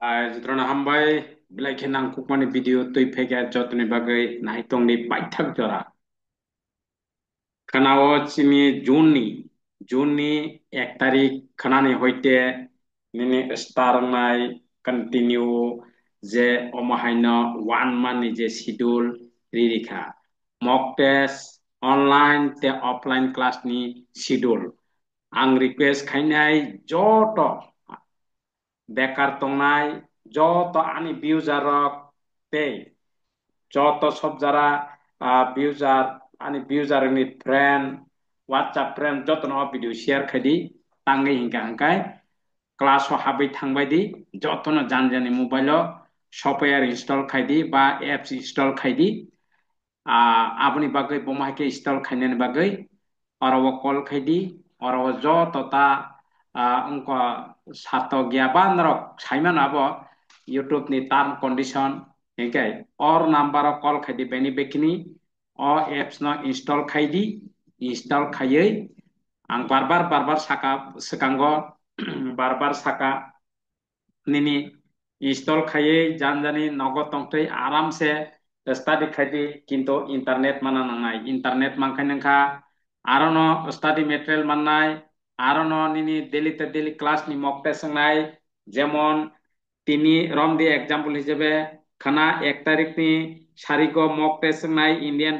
Jitrona hambai belai khenang kukmani video tui phege jotni bagai naitong ni paithak jora. Khanao chini Juni 1 তারিখ khanani hoite nini star nai continue je omahaino 1 month ni je schedule ririkha. Mock test online te offline class ni schedule. Ang request khainai joto বেকার তংনাই যত আনি বিউজার তে যত সব যারা বিউজার আনি বিউজার নি ফ্রেন্ড WhatsApp ফ্রেন্ড যত ন ভিডিও শেয়ার খাইদি তাঙ্গै হিংকা হাंखाय ক্লাস হাबै থাংবাयदि যত ন জানজানি মোবাইল সফটওয়্যার ইনস্টল খাইদি বা অ্যাপস ইনস্টল খাইদি আপনি বাগৈ বমাইকে ইনস্টল খাইনানি বাগৈ অরব কল খাইদি অরব যত তা उनको सातो ज्ञापन रक साइमन अब यूट्यूब नि टर्म कंडीशन हिंके और नंबर कॉल खाइदी बेनी बेकिनी ओ एप्स न इंस्टॉल खाइयै आं बार बार साका सकांगो बार बार साका निनी इंस्टॉल खाइयै जानजानी नगद तंगतै आराम से स्टडी खाइदी किंतु इंटरनेट माना नांनाय इंटरनेट मानखाय नोंखा आरो न स्टडी मेटेरियल माननाय आरो न निनी डेली क्लास नि मक टेस्ट संनाय जेमन তিনি রমদি एग्जाम्पल হিসেবে খানা 1 তারিখ নি সারিগো মক টেস্ট সংনাय ইন্ডিয়ান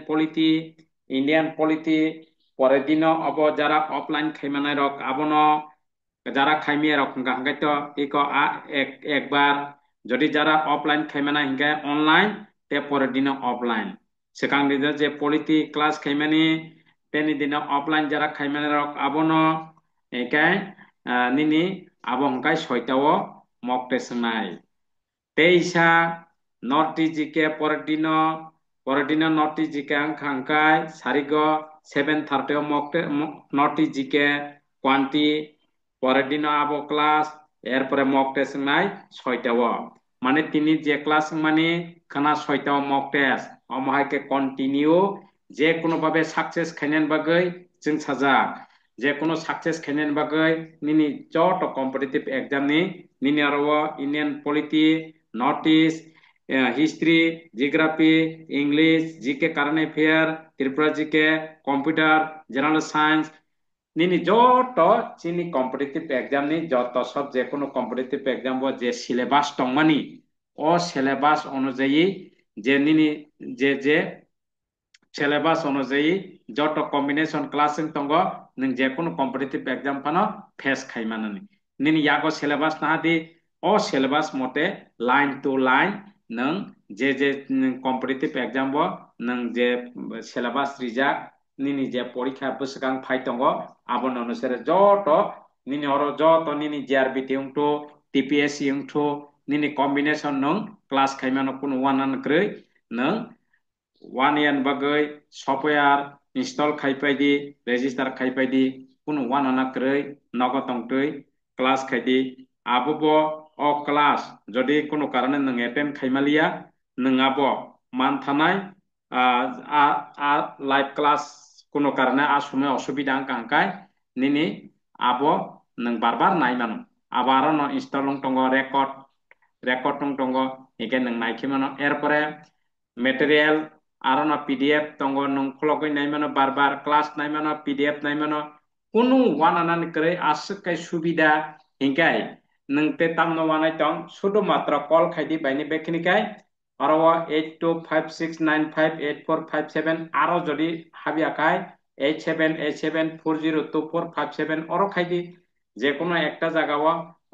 পলিটি পরের দিন অব যারা অফলাইন খাইমানায় রক আবনো যারা খাইমিয়া রক হাঙ্গাই তো ইকো একবার যদি যারা অফলাইন খাইমানা হিঙ্গায় অনলাইন তে পরের দিন অফলাইন সেখান দিন যে পলিটি ক্লাস খাইমানি তেনি দিন অফলাইন যারা খাইমানা রক আবনো একাই নিনি আবো হাঙ্গাই 6টাও মক টেস্ট সংনাय তেইশা নর্থ জিকে পরের দিন নর্থ জিকে হাঙ্কায় সারিগ 7:30 নর্থ জিকে কোয়ান্টি পরের দিন আবো ক্লাস এরপরে মক টেস্ট নাই 6টাও মানে তিনি যে ক্লাস মানে খানা 6টাও মক টেস্ট অমহাইকে কন্টিনিউ যে কোনো ভাবে সাকসেস খাইনেন বাগৈ जों সাজা যে কোনো সাকসেস খাইনেন বাগৈ নিনি যত কম্পিটিটিভ एग्जाम नि निनि आरो Indian polity north east history geography English GK current affair Tripura GK computer general science निनी जत चिनी कम्पिटिटिव एग्जाम नि जत सब जे कोनो कम्पिटिटिव एग्जाम बो जे सिलेबास दंमानि ओ सिलेबास अनुযায়ী जे निनी जे सिलेबास अनुযায়ী जत कम्बिनेशन क्लास दंग नों जे कोनो कम्पिटिटिव एग्जाम फानो फेस खाइमानानि निनी यागो सिलेबास नाहादि ओ सिलेबास मते लाइन टू लाइन नों जे कम्पिटिटिव एग्जाम बो नों जे सिलेबास रिजार्ट निनी जे परीक्षा बसगां फाइतंगो आबन अनुसारे जत निनी अरो जत निनी जेआरबीटी उंटो टीपीएससी उंटो निनी कम्बिनेशन नों क्लास खाइमानो कुनु वानान क्रय नों 1 year बागै सफ्टवेयर इंस्टॉल खाइपायदि रेजिस्टार खाइपायदि कुनु वानाना क्रय नगतंगतै क्लास खाइदि आबो ओ क्लास जदि कुनु कारणे नों अटेन्ड खाइमालिया नों आबो मान थानाय लाइव क्लास कुनु कारणे आसुमे असुबिदा हांखाय निनी आबो नों बार नायमानो आबारो न इंस्टॉल दंगो रेकर्ड दंगो एके नों नायखिमानो एरपरे मेटेरियल आरो ना पीडीएफ दंगो नों फ्लगै नायमानो बार क्लास नायमानो पीडीएफ नायमानो कुनु वानानान क्रय आसुकाय सुबिदा हिंकाय नों ते तामनो वानाय दं शुधु मात्र कॉल खाइदि बायनि बेखिनिकाय आरो 8256958457 आरो जदि हाबियाखाय 8787402457 अरो खाइदि जे कोनो एकटा जागाव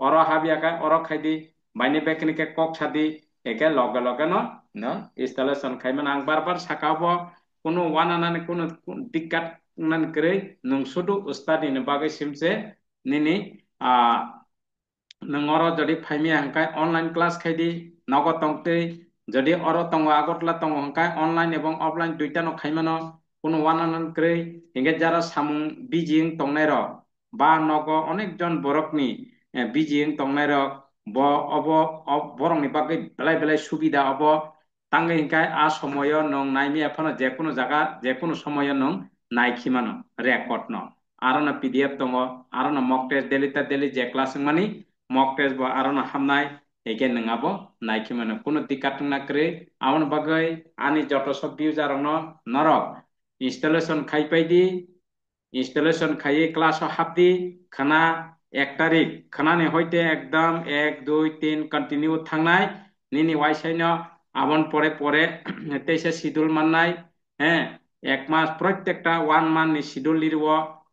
अरो हाबियाखाय अरो खाइदि बायनि बेखिनिके कक सादि एके लगे लगे न इंस्टॉलेशन खाइमान आं बार साकाबो कुनु वानानान कुनु दिक्कत नान क्रय नों शुधु स्टाडी नि बागै सिमसे निनि नोंगरो जदि फाइमिया हांखाय ऑनलाइन क्लास खाइदि नगद तंगतै जदि अरो तंगो आगरतला तंगो हांखाय ऑनलाइन एवं ऑफलाइन दुइटा न खाइमानो कुनु वानानान क्रय हिंगे जारा सामुं बिजिं तंगनाय र बा नगो अनेक जन बरकनि बिजिं तंगनाय र ब अब बरंनि बागै बेलाय सुबिदा अब तांगे हिंखाय आ समय नों नायमि एफानो जेकुनु जागा जेकुनु समय नों नायखिमानो रेकर्ड न आरो न पीडीएफ दंगो आरो न मक टेस्ट डेली जे क्लास मानि मक टेस्ट बो आरो न हामनाय eke nangabo naiki mano kuno dikat na kre aun bagai ani joto sob user no norok installation khai paidi installation খাইয়ে ক্লাস হাবদি খানা 1 তারিখ খানানি হইতে একদম 1 2 3 কন্টিনিউ থাংনাই নিনি ওয়াইসাইন আবন পরে পরে তেইশে শিডিউল মাননাই হ্যাঁ 1 মাস প্রত্যেকটা 1 মান্থ নি শিডিউল লিরব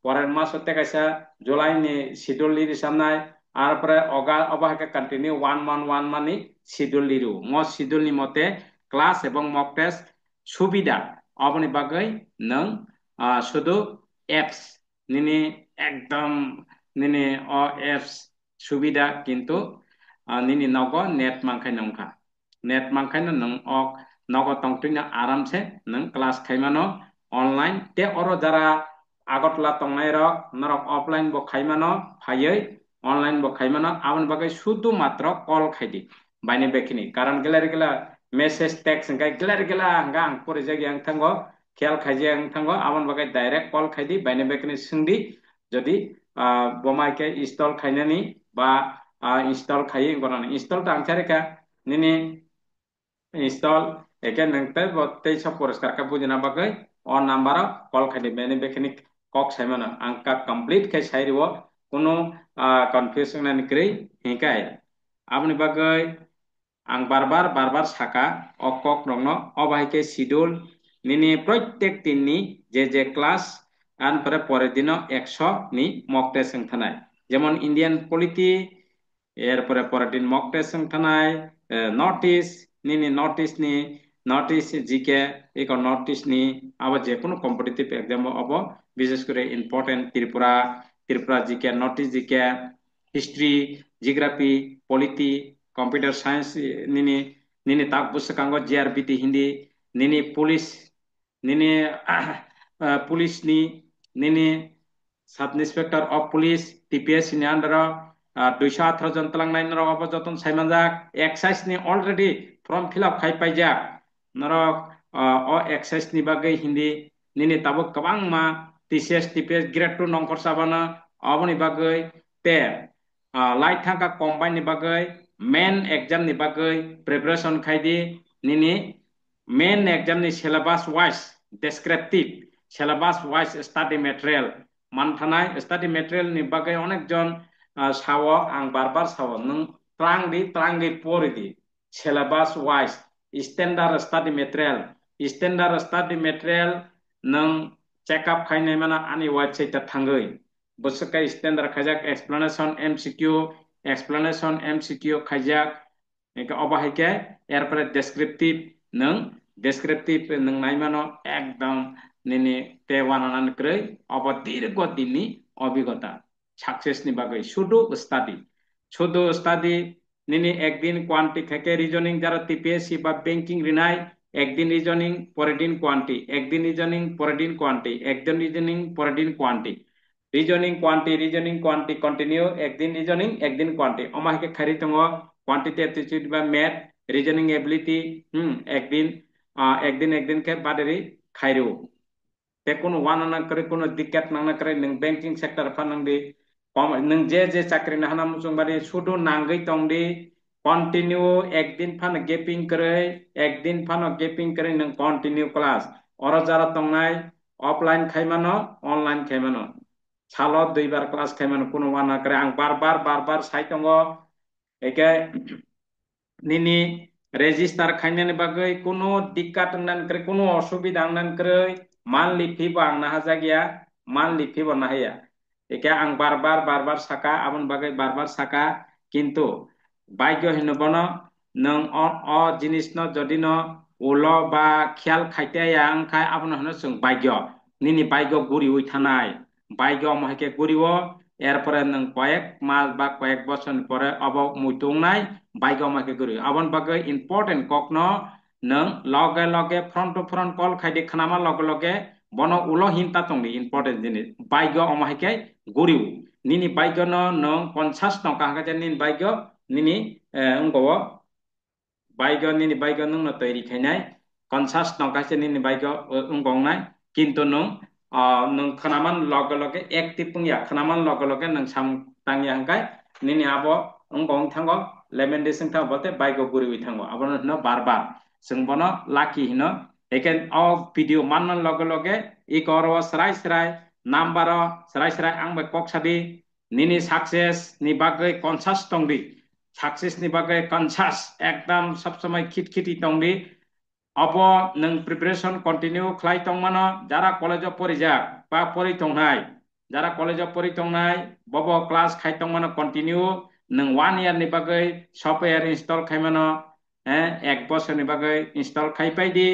পরের মাস হতে কাইসা জুলাই নি শিডিউল লিরি সামনাই আর পরে অবাহাকে কন্টিনিউ 1 মান্থ নি শিডিউল লিরু শিডিউল নি মতে ক্লাস এবং মক টেস্ট সুবিধা অবনি বাগৈ নং শুধু অ্যাপস নিনি একদম নিনি অ্যাপস সুবিধা কিন্তু নিনি নগ নেট মাংখাই নংখা नेट मांखायनो नों अक नग तंगतुइनो आराम से नों क्लास खाइमानो ऑनलाइन ते अरो जरा आगतला तंगनाय रक नरक ऑफलाइन बो खाइमानो फायै ऑनलाइन बो खाइमानो आवन बागै शुद्ध मात्र कॉल खाइदि बायने बेखिनि कारण गेला मेसेज टेक्स्ट गाय गेला हंगा आं परे जागी आं थांगो खेल खाइजे आं थांगो आवन बागै डायरेक्ट कॉल खाइदि बायने बेखिनि सोंदि जदि बमाइके इंस्टॉल खाइनानि बा इंस्टॉल खाइ गनानि install तांचारेका निनि install eke nengte botte सब पुरस्कार का बुझना बागै और नंबर कॉल खादि बेने बेखिनि कक साइमानो आंका कंप्लीट के साइरिवो कोनो कन्फ्यूजन ना निक्रै हिकाय आपनि बागै आं बार बार साका अकक रंनो अबाइके शिड्यूल निनि प्रत्येक दिननि जे क्लास आन परे दिनो 100 नि मक टेस्ट थानाय जेमन इंडियन पलिटी एरपरे परे दिन मक टेस्ट थानाय नोटिस निनि नोटिस जीके एक नोटिस नि अब जे कोनो कम्पिटिटिव एग्जाम अब विशेष करे important Tripura GK notice GK history geography polity computer science निनि ताक बुसकांगो जीआरपीटी हिंदी निनि पुलिस निनि पुलिस निनि sub inspector of police TPS नि अंडर 218 जन तलांनाय नरक अब जतन साइमानजाक एक्साइज नि अलरेडी फॉर्म फिलअप खाइ पाइजाक नरक एक्साइज नि बागै हिंदी निनि ताबो कबां मा टीसीएस टीपीएस ग्रेड 2 नंखर साबाना अबनि बागै ते लाइट थांका कम्बाइन नि बागै मेन एग्जाम नि बागै प्रिपरेशन खाइदि निनि मेन एग्जाम नि syllabus wise descriptive syllabus wise study material मानथानाय स्टडी मटेरियल नि बागै अनेक जन सावो आं बार सावो नों त्रांगि परिदि syllabus wise standard study material नों चेकअप खाइनाय माना आनि वेबसाइट थांगै बसका स्टैंडर्ड खाइजाक एक्सप्लेनेशन एमसीक्यू खाइजाक एके अबाहायके एरपरे डेस्क्रिप्टिव नों नायमानो एकदम निनि ते वानानान क्रय अब दीर्घ दिननि अभिज्ञता सक्सेस नि बागै शुद्ध स्टडी निनि एकदिन क्वांटी থেকে রিজনিং যারা টিপিএসসি বা ব্যাংকিং রিনাই একদিন রিজনিং পরের দিন কোয়ান্টি একদিন রিজনিং পরের দিন কোয়ান্টি একদিন রিজনিং পরের দিন কোয়ান্টি রিজনিং কোয়ান্টি কন্টিনিউ একদিন রিজনিং একদিন কোয়ান্টি অমাহিকে খারি দङ क्वांटिटी एप्टीट्यूड बा मैथ रीजनिंग एबिलिटी একদিন के बादेरी खाइरो ते कोनो वाना करे कोनो दिक्कत नांना करे नों बैंकिंग सेक्टर फानंदि नों जे चाकरी ना हाना मुसुं बादि सुदु नांगै तंदि कंटिन्यू एकदिन फान गेपिंग करे नों कंटिन्यू क्लास और जरा तंगनाय ऑफलाइन खाइमानो ऑनलाइन खाइमानो सालो 2 बार क्लास खाइमानो कोनो वाना करे आं बार साइ दङ एके निनि रेजिस्टार खाइनानि बागै कोनो दिक्कत नान करे कोनो असुविधा नान करे मानलि फी बा आं नाहा जागिया मानलि फी बा नाहाया एके आं बार साका आबन बागै बार साका किन्तु भाग्य हिनबन नों अ जिनिस न जदि न उल बा ख्याल खाइतेया आंखाय आबन हनो जों भाग्य निनि भाग्य गुरि उइ थानाय भाग्य महके गुरिवो एरपरे नों कयेक मास बा कयेक बছर परे अब मुइतुंनाय भाग्य महके गुरि आबन बागै इम्पोर्टेंट ककनो नों लगे फ्रंट टू फ्रंट कॉल खाइदि खानामा लगे बनो उलो हिंता तंगि इम्पोर्टेंट जिनिस भाग्य अमाहिके गुरिउ निनि भाग्य न नों 50 टका हाके निनि भाग्य निनि उंगो भाग्य निनि भाग्य नों तैरि खाइनाय 50 टका से निनि भाग्य उंगंनाय किन्तु नों नों खानामान लगे एक्टिव पुंगिया खानामान लगे नों साम तांगिया हांखाय निनि आबो Ongkong thango lemon de sing thang bolte bai go guri wi thango abono no barbar sing bono lucky hino eken of video manman loge loge I koro serai number serai ang be kok sabi nini success ni bagai conscious tongdi success ni bagai conscious ekdam sab samay khit khiti tongdi abo nang preparation continue khlai tongmano jara college porijak ba pori tongnai jara college pori tongnai bobo class khai tongmano continue nang 1 year ni bagai software install khaimano ek বছর ni bagai install khai paidi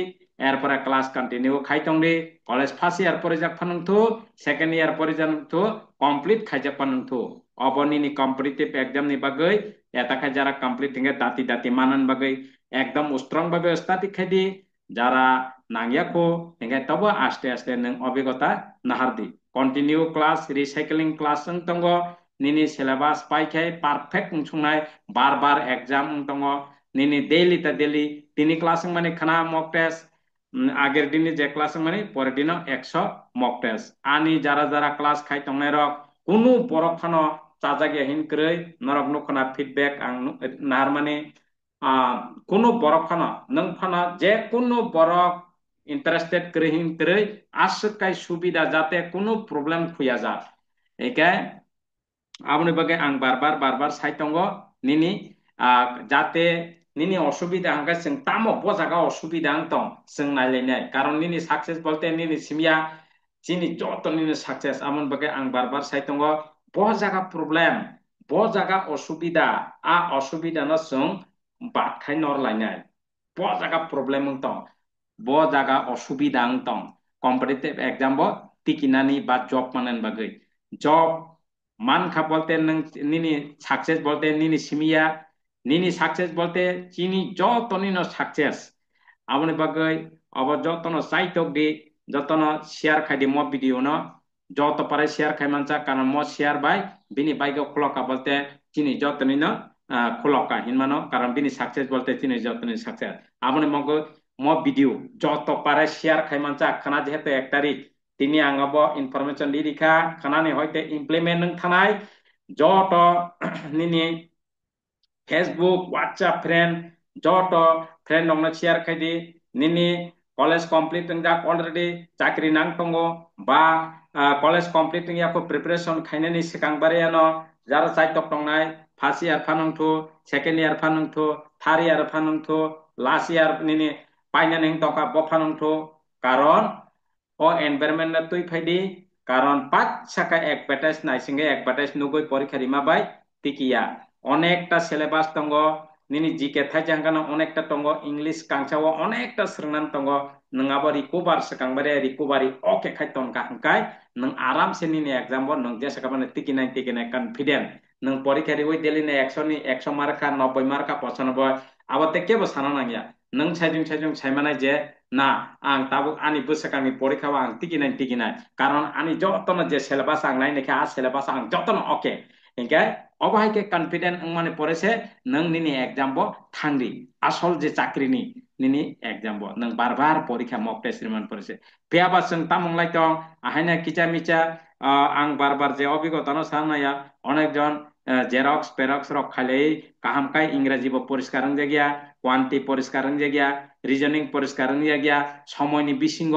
এরপরে class continue খাইতংদি college first year পরে যাক ফানুংথু second year পরে জানুংথু complete খাইজাক ফানুংথু অবনিনি কম্পিটিটিভ এক্সাম নি বাগৈ এটা খাই যারা কমপ্লিট হিঙ্গে দাতি দাতি মানান বাগৈ একদম স্ট্রং ভাবে স্টাডি খাইদি যারা নাঙ্গিয়াকো হিঙ্গে তবে আস্তে আস্তে নং অভিজ্ঞতা নাহারদি কন্টিনিউ ক্লাস রিসাইক্লিং ক্লাস তঙ্গ নিনি সিলেবাস পাইখাই পারফেক্ট উংসুংনাই বারবার এক্সাম তঙ্গ নিনি ডেইলি তা ডেইলি তিনি ক্লাস মানে খানা মক টেস্ট আগের দিনে যে ক্লাস মানে পরের দিনও 100 মক টেস্ট আনি যারা যারা ক্লাস খাই তংনাই রক কোনো বরক ফানো চাজাগে হিন ক্রৈ নরক নখনা ফিডব্যাক আং নার মানে কোনো বরক ফানো নং ফানো যে কোনো বরক ইন্টারেস্টেড ক্রৈ হিন ক্রৈ আসকাই সুবিধা যাতে কোনো প্রবলেম খুয়া যা একাই আপনি বাগে আং বারবার বারবার সাইতঙ্গ নিনি যাতে নিনি অসুবিধা হাঙ্কা जों তামো বজাগা অসুবিধা আংতং जों নাইলাইনাই কারণ নিনি সাকসেস বলতে নিনি সিমিয়া চিনি যত নিনি সাকসেস আমন বাগে আং বারবার সাইতঙ্গ বজাগা প্রবলেম বজাগা অসুবিধা অসুবিধা না जों বাতখাই নরলাইনাই বজাগা প্রবলেম আংতং বজাগা অসুবিধা আংতং কম্পিটিটিভ এক্সাম ব টিকিনানি বা জব মানেন বাগে জব মান খা বলতে নিনি সাকসেস বলতে নিনি সিমিয়া নিনি সাকসেস বলতে চিনি যত নিনো সাকসেস আপনি বাগৈ অব যতন চাইতক দি যতন শেয়ার খাইদি ম ভিডিও ন যত পারে শেয়ার খাই মানছা কারণ ম শেয়ার বাই বিনি বাইকে খলকা বলতে চিনি যত নিনো খলকা হিনমানো কারণ বিনি সাকসেস বলতে চিনি যত নিনো সাকসেস আপনি মগো ম ভিডিও যত পারে শেয়ার খাই মানছা খানা যেহেতু 1 তারিখ তিনি আঙাব ইনফরমেশন লিরিখা খানানি হয়তো ইমপ্লিমেন্ট নং থানাই যত নিনি ফেসবুক হোয়াটসঅ্যাপ ফ্রেন্ড যত ফ্রেন্ড নংনা শেয়ার খাইদি নিনি কলেজ কমপ্লিট যাক অলরেডি চাকরি নাং তঙ্গো বা কলেজ কমপ্লিট ইয়াকো প্রিপারেশন খাইনানি সিকাং বারেয়ানো যারা চাইতক তংনাই ফার্স্ট ইয়ার ফানংথু সেকেন্ড ইয়ার ফানংথু থার্ড ইয়ার ফানংথু লাস্ট ইয়ার নিনি পাইনানি তকা বফানংথু কারণ ও এনভায়রনমেন্ট তুই ফাইদি কারণ পাঁচ সাকা একবাটাইজ নাইসিংগে একবাটাইজ নুগৈ পরীক্ষা রিমাবাই টিকিয়া অনেকটা সিলেবাস তঙ্গ নিনি জিকে থাই জাঙ্গানা অনেকটা তঙ্গ ইংলিশ কাংসাও অনেকটা স্রংনান তঙ্গ নङाबा রিকভার সকাংবারে রিকভারি ওকে খাই তনকা হাंकाय नों आराम से निनि एग्जाम बो नों जेसा काबाने टिकिनाय कन्फिडेंट नों परीक्षा रि वइ देलिने 100 नि 100 मार्का 90 मार्का 95 आबाते केबो साना नांगिया नों साइजों साइमानाय जे ना आं ताबो आनि बोसोकांनि परीक्षाव आं टिकिनाय कारण आनि जतन जे सिलेबास आं नायनायखा सिलेबास आं जतन ओके इनके अबाहायके कन्फिडेंट माने परेसे नों निनि एग्जाम बो थांदि आसल जे चाकरिनि निनि एग्जाम बो नों बार परीक्षा मक टेस्ट रिमान परेसे पेयाबा जों तामंलाय दं आहायना किचा मिचा आं बार जे अभिज्ञता न सानाया अनेकजन जेरक्स पेरक्स रक खाले काहामकाय इंग्राजी बो परिष्कार जागिया क्वांटी परिष्कार जागिया रिजनिंग परिष्कार जागिया समयनि बिसिंग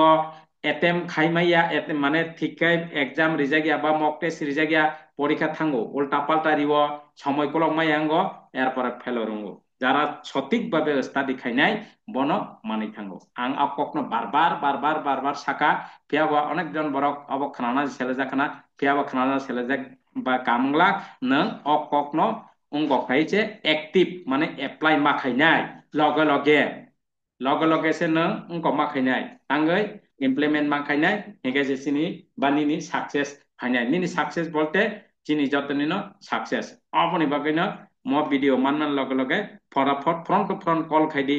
एटेम खाइमाया एटेम माने थिकै एग्जाम रिजागिया बा मक टेस्ट रिजागिया পরীক্ষা থাঙ্গো উল্টা পাল্টা রিব সময় কলক মাইয়াঙ্গো এরপরে ফেল রঙ্গো যারা সঠিকভাবে স্টাডি খাইনাই বন মানি থাঙ্গো আং আপকনো বারবার সাকা ফিয়াবা অনেকজন বরক অবক খানানা সেলেজাখানা ফিয়াবা খানানা সেলেজাক বা কামলা নং অককনো উঙ্গ খাইছে অ্যাক্টিভ মানে এপ্লাই মাখাইনাই লগে লগে সে নং উঙ্গ মাখাইনাই তাঙ্গै ইমপ্লিমেন্ট মাখাইনাই হেগে যেসিনি বানিনি সাকসেস খাইনাই নিনি সাকসেস বলতে চিনি যতনিনো সাকসেস আপনি বাগैनो म ভিডিও মাননান লগে লগে ফটাফট ফ্রন্ট টু ফ্রন্ট কল খাইদি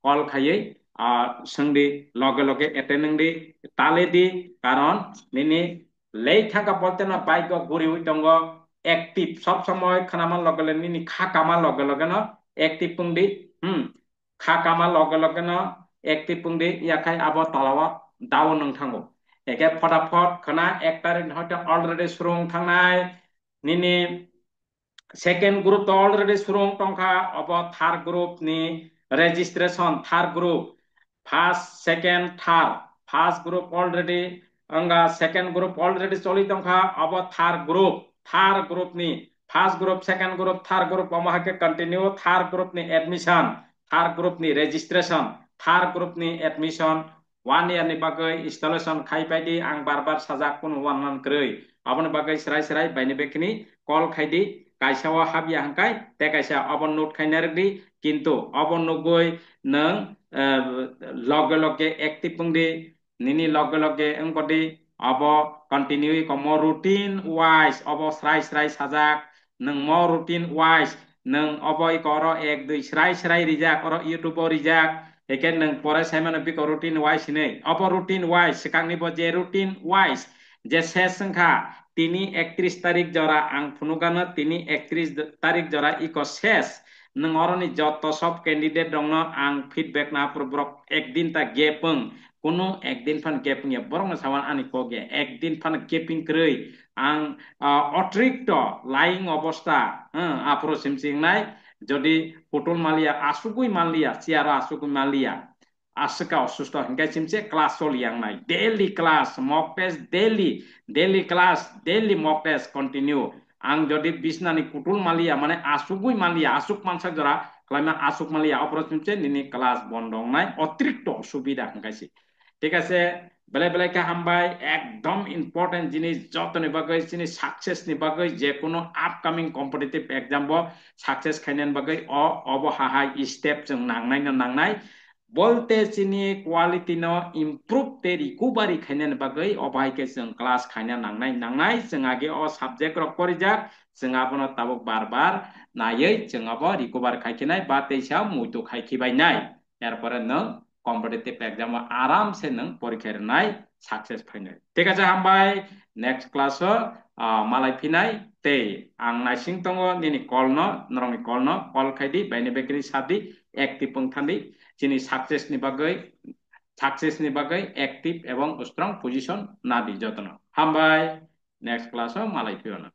কল খাইयै सोंदि लगे लगे एटेनिंग ताले दी कारण निनी लै थाका बोलते ना बाइक गुरी हुई दंगो एक्टिव सब समय खानामा लगे लगे निनी खा कामा लगे लगे ना एक्टिव पुंदी खा कामा लगे लगे ना एक्टिव पुंदी याखाय आबो तलावा दाव नों थांगो एके फटाफट खाना 1 तारिख हयतो अलरेडी सुरुं थांनाय निनी second group to already surung tongkha abo third group ni registration third group first second third first group already anga second group already choli tongkha abo third group ni first group second group third group amahake continue third group ni admission third group ni registration third group ni admission 1 year ni bagai installation khai paidi ang barbar sajak pun wanan krei abon bagai serai serai baini bekini call khaidi kaisa habia hangkai te kaisa abon note khainardi kintu abon nogoi nang logge logge active pungdi nini logge logge engkodi abo continue ko mo routine wise abo serai serai sajak nang mo routine wise nang abo ikoro 1 2 serai serai rijak oro youtube rijak eken nang pore simon bi ko routine wise nei abo routine wise sekang ni bo je routine wise je ses sangkha তিনি 31 তারিখ জরা আং ফুনুগানো তিনি 31 তারিখ জরা eco শেষ নং অরনি যত সব ক্যান্ডিডেট দङ আং ফিডব্যাক না প্রব্রক একদিন তা গেপং কোনো একদিন ফান গেপিং এ বরং সাওয়ান আনি কোগে একদিন ফান গেপিং ক্রই আং অতিরিক্ত লাইং অবস্থা আপরো সিমসিং নাই যদি Putul Malia আসুকুই Malia সিয়ারা আসুকুই Malia asaka osusto hingga simse kelas sol yang naik daily class mock test daily class daily mock test continue ang jodi bisnani kutul malia মানে আসুগুই মালিয়া আসুক মানসা জরা ক্লাইমা আসুক মালিয়া অপরচুনছে নিনি ক্লাস বন্ধং নাই অতিরিক্ত সুবিধা হংকাইছি ঠিক আছে বেলে বেলে কে হামবাই একদম ইম্পর্টেন্ট জিনিস যতনি বাগৈ জিনিস সাকসেস নি বাগৈ যে কোনো আপকামিং কম্পিটিটিভ एग्जाम বো সাকসেস খাইনান বাগৈ অবহাহাই স্টেপ जों नांनाय नांनाय बोलते चिनी क्वालिटी नो इम्प्रूव ते रिकवरी खाइनान बागै अबाय के जों क्लास खाइना नांनाय जों आगे अ सब्जेक्ट रक परिजाक जों आबनो ताबक बार बार नायै जों अब रिकवर खाइखिनाय बा तेसा मुइतो खाइखिबायनाय एरपरे नों कम्पिटिटिव एग्जाम आराम से नों परीक्षा रनाय सक्सेस फाइनाय ठीक আছে हामबाय नेक्स्ट क्लास मालाय फिनाय ते आं नाइसिं दङ दिनै कल न नरंनि कल खाइदि बायने बेकरि सादि एक्टिभ पंथानि जिनि सक्सेसनि बागै एक्टिभ एवं स्ट्रं पोजिशन नादि जतन हामबाय नेक्स्ट क्लास मालाय फिरनो